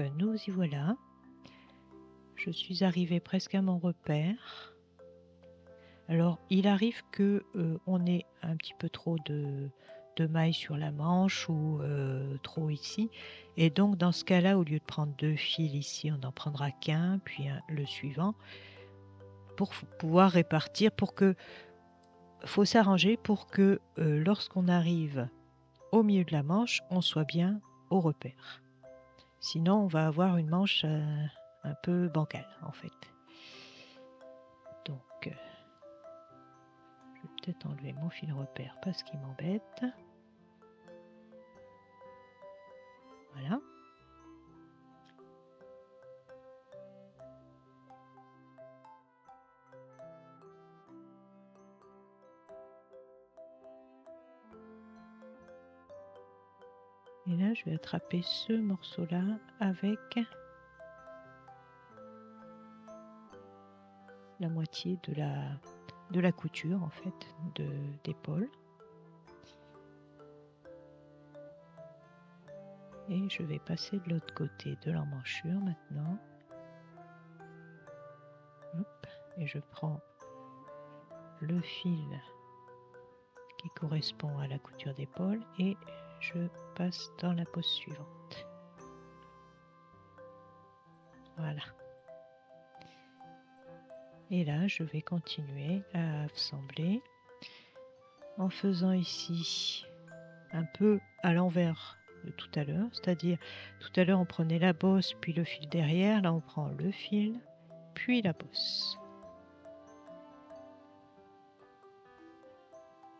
nous y voilà. Je suis arrivée presque à mon repère. Alors, il arrive que on ait un petit peu trop de mailles sur la manche ou trop ici. Et donc, dans ce cas-là, au lieu de prendre 2 fils ici, on n'en prendra qu'un, puis le suivant, pour pouvoir répartir, faut s'arranger pour que lorsqu'on arrive au milieu de la manche, on soit bien au repère. Sinon, on va avoir une manche un peu bancale, en fait. Donc, je vais peut-être enlever mon fil repère parce qu'il m'embête. Voilà. Et là, je vais attraper ce morceau-là avec la moitié de la couture, en fait, d'épaule. Et je vais passer de l'autre côté de l'emmanchure maintenant. Hop, et je prends le fil qui correspond à la couture d'épaule et je passe dans la pose suivante. Voilà. Et là, je vais continuer à assembler en faisant ici un peu à l'envers de tout à l'heure, c'est-à-dire tout à l'heure on prenait la bosse puis le fil derrière, là on prend le fil puis la bosse.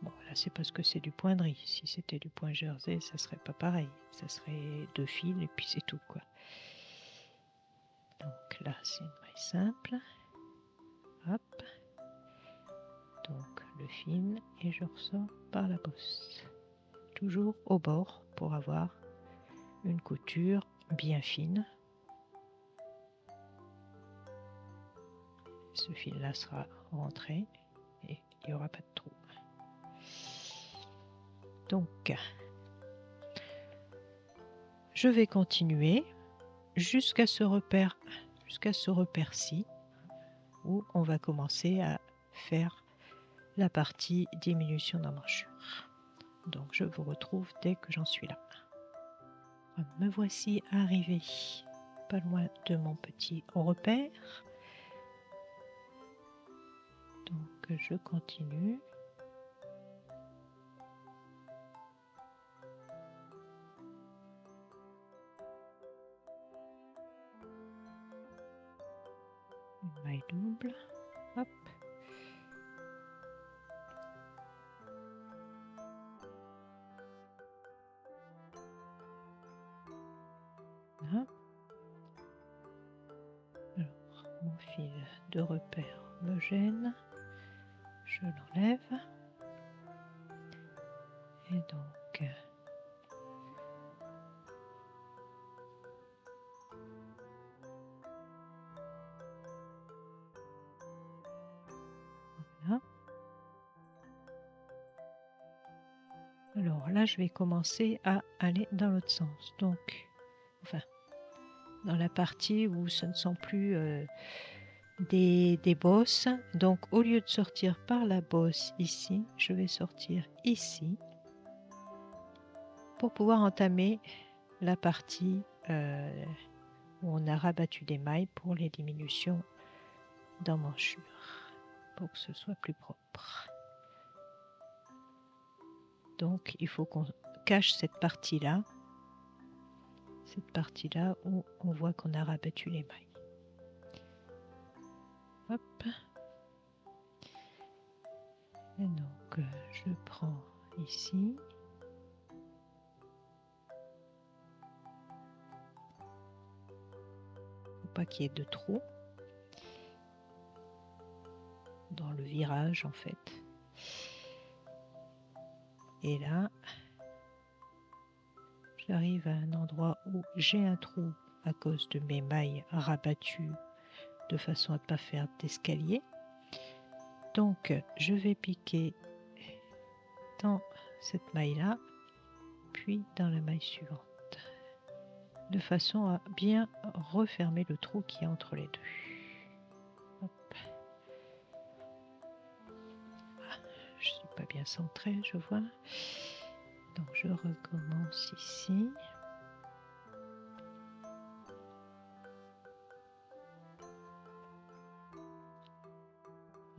Bon, là c'est parce que c'est du point de riz. Si c'était du point jersey, ça serait pas pareil. Ça serait 2 fils et puis c'est tout, quoi. Donc là c'est une maille simple. Hop. Donc le fil et je ressors par la bosse. Toujours au bord pour avoir une couture bien fine. Ce fil là sera rentré et il n'y aura pas de trou. Donc je vais continuer jusqu'à ce repère-ci où on va commencer à faire la partie diminution d'emmanchure. Donc je vous retrouve dès que j'en suis là. Me voici arrivé pas loin de mon petit repère. Donc je continue. Une maille double. Hop. Là. Alors, mon fil de repère me gêne. Je l'enlève. Et donc, voilà. Alors là, je vais commencer à aller dans l'autre sens. Donc, enfin, dans la partie où ce ne sont plus des bosses. Donc, au lieu de sortir par la bosse ici, je vais sortir ici pour pouvoir entamer la partie où on a rabattu les mailles pour les diminutions d'emmanchure, pour que ce soit plus propre. Donc, il faut qu'on cache cette partie-là où on voit qu'on a rabattu les mailles. Hop. Et donc, je prends ici. Faut pas qu'il y ait de trous dans le virage, en fait. Et là, j'arrive à un endroit où j'ai un trou à cause de mes mailles rabattues de façon à ne pas faire d'escalier. Donc, je vais piquer dans cette maille-là, puis dans la maille suivante. de façon à bien refermer le trou qui est entre les deux. Hop. Ah, je ne suis pas bien centrée, je vois. Donc je recommence ici.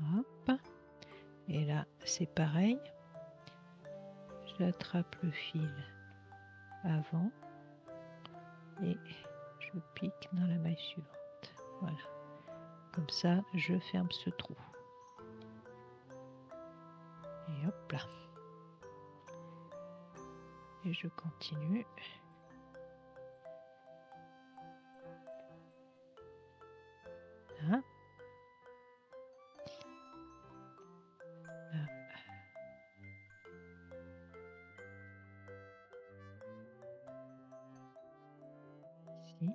Hop. Et là, c'est pareil. J'attrape le fil avant et je pique dans la maille suivante. Voilà. Comme ça, je ferme ce trou. Et hop là. Et je continue. Là. Ici.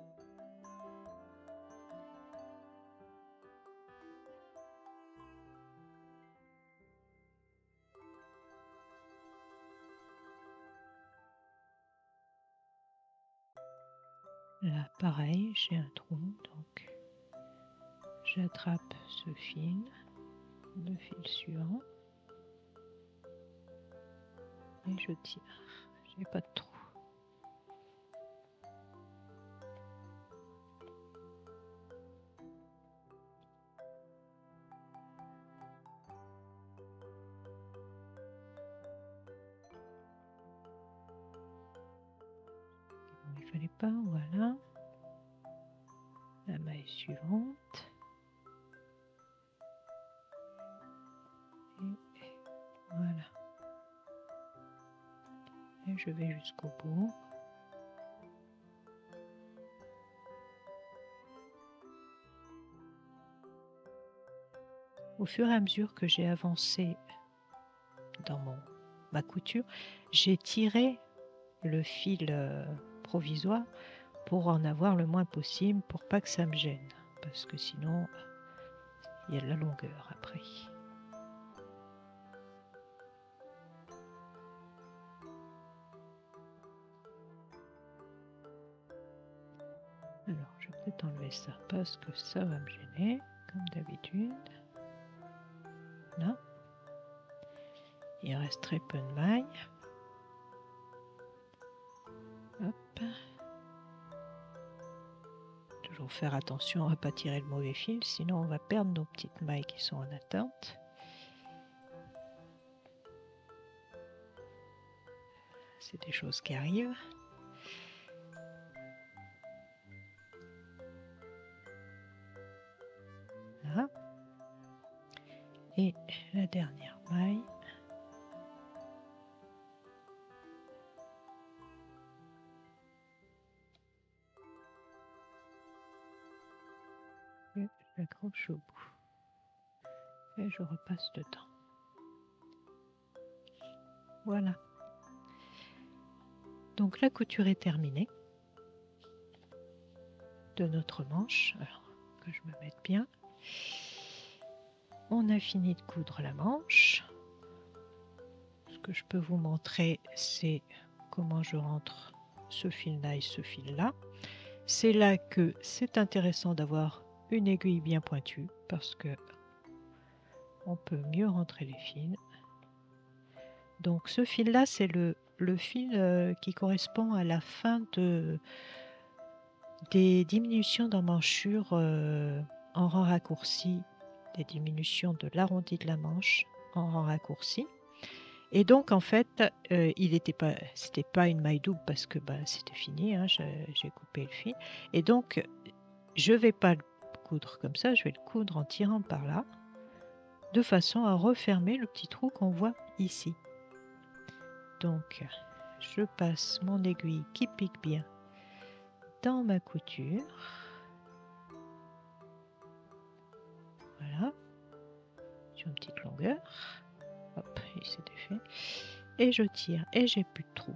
Là, pareil, j'ai un trou, donc j'attrape ce fil, le fil suivant, et je tire. J'ai pas de trou. Il fallait pas, voilà. La maille suivante. Et voilà. Et je vais jusqu'au bout. Au fur et à mesure que j'ai avancé dans ma couture, j'ai tiré le fil provisoire pour en avoir le moins possible, pour pas que ça me gêne, parce que sinon il y a de la longueur après. Alors je vais peut-être enlever ça parce que ça va me gêner, comme d'habitude. Là, il reste très peu de mailles. Hop. Toujours faire attention à ne pas tirer le mauvais fil, sinon on va perdre nos petites mailles qui sont en attente. C'est des choses qui arrivent. Là. Et la dernière maille. Et j'accroche au bout. Et je repasse dedans. Voilà. Donc la couture est terminée de notre manche. Alors que je me mette bien. On a fini de coudre la manche. Ce que je peux vous montrer, c'est comment je rentre ce fil-là et ce fil-là. C'est là que c'est intéressant d'avoir une aiguille bien pointue parce que on peut mieux rentrer les fils. Donc ce fil-là, c'est le fil qui correspond à la fin des diminutions d'emmanchure en rang raccourci, des diminutions de l'arrondi de la manche en rang raccourci. Et donc en fait, c'était pas une maille double parce que c'était fini, hein, j'ai coupé le fil. Et donc je vais pas le coudre comme ça, je vais le coudre en tirant par là, de façon à refermer le petit trou qu'on voit ici. Donc je passe mon aiguille qui pique bien dans ma couture. Voilà, sur une petite longueur. Hop, il s'est défait. Et je tire et j'ai plus de trou.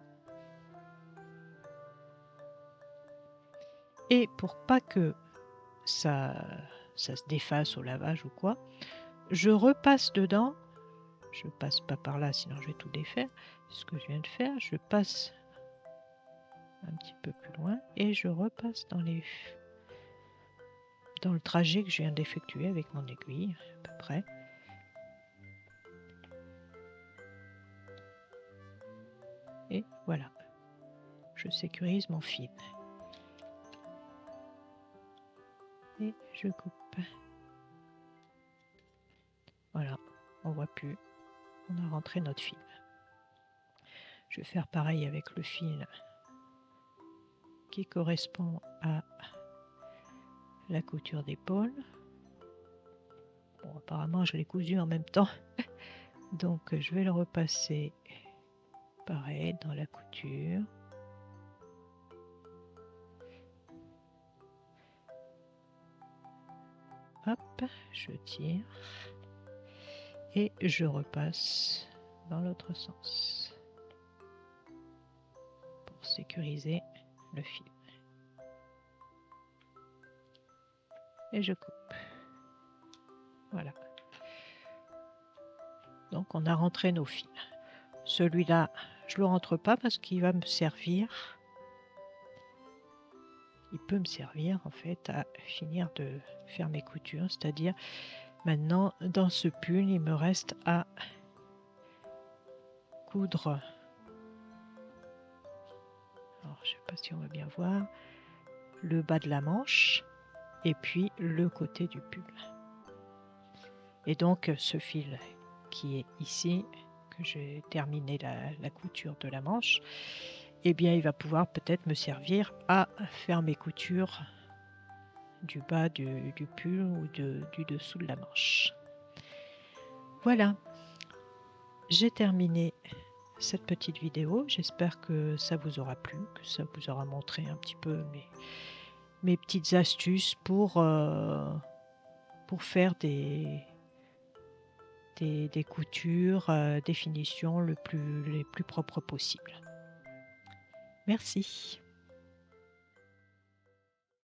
Et pour pas que ça se défasse au lavage ou quoi, je repasse dedans. Je passe pas par là, sinon je vais tout défaire. Ce que je viens de faire, je passe un petit peu plus loin et je repasse dans le trajet que je viens d'effectuer avec mon aiguille, à peu près. Et voilà, je sécurise mon fil. Et je coupe. Voilà, on voit plus. On a rentré notre fil. Je vais faire pareil avec le fil qui correspond à la couture d'épaule. Bon, apparemment, je l'ai cousu en même temps. Donc, je vais le repasser pareil dans la couture. Hop, je tire et je repasse dans l'autre sens pour sécuriser le fil. Et je coupe. Voilà. Donc on a rentré nos fils. Celui-là, je le rentre pas parce qu'il va me servir. Il peut me servir en fait à finir de faire mes coutures, c'est-à-dire maintenant dans ce pull il me reste à coudre. Alors je sais pas si on va bien voir le bas de la manche et puis le côté du pull. Et donc ce fil qui est ici, que j'ai terminé la couture de la manche, eh bien il va pouvoir peut-être me servir à faire mes coutures du bas du pull ou du dessous de la manche. Voilà, j'ai terminé cette petite vidéo. J'espère que ça vous aura plu, que ça vous aura montré un petit peu mes petites astuces pour faire des coutures, des finitions les plus propres possibles. Merci.